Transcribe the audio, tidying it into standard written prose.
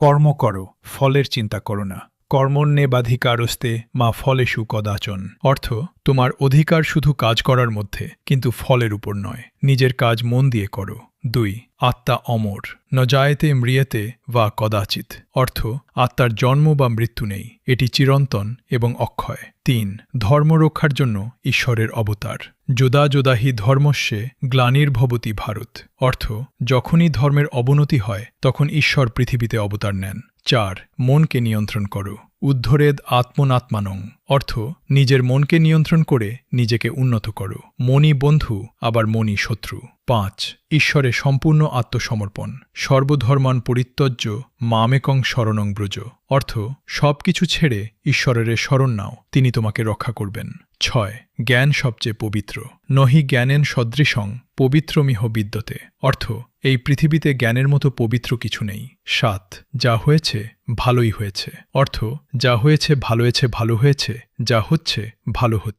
কর্ম করো, ফলের চিন্তা করো না। কর্মণ্যেবাধিকারস্তে মা ফলেষু কদাচন। অর্থ, তোমার অধিকার শুধু কাজ করার মধ্যে, কিন্তু ফলের উপর নয়। নিজের কাজ মন দিয়ে করো। 2. আত্মা অমর, ন জায়তে ম্রিয়তে বা কদাচিৎ। অর্থ, আত্মার জন্ম বা মৃত্যু নেই, এটি চিরন্তন এবং অক্ষয়। 3. ধর্ম রক্ষার জন্য ঈশ্বরের অবতার। যোদা যোদাহি ধর্মস্যে গ্লানির্ভবতি ভারত। অর্থ, যখনই ধর্মের অবনতি হয় তখন ঈশ্বর পৃথিবীতে অবতার নেন। 4. মনকে নিয়ন্ত্রণ করো, উদ্ধরেদ আত্মনাত্মানং। অর্থ, নিজের মনকে নিয়ন্ত্রণ করে নিজেকে উন্নত করো। মনই বন্ধু, আবার মনই শত্রু। 5. ঈশ্বরে সম্পূর্ণ আত্মসমর্পণ, সর্বধর্মান পরিত্যজ্য মামেকং শরণং ব্রজ। অর্থ, সবকিছু ছেড়ে ঈশ্বরের শরণ নাও, তিনি তোমাকে রক্ষা করবেন। 6. জ্ঞান সবচেয়ে পবিত্র, নহি জ্ঞানেন সদৃশং পবিত্রমিহ বিদ্যতে। অর্থ, এই পৃথিবীতে জ্ঞানের মতো পবিত্র কিছু নেই। 7. যা হয়েছে ভালোই হয়েছে। অর্থ, যা হয়েছে ভালো হয়েছে, যা হচ্ছে ভালো হচ্ছে।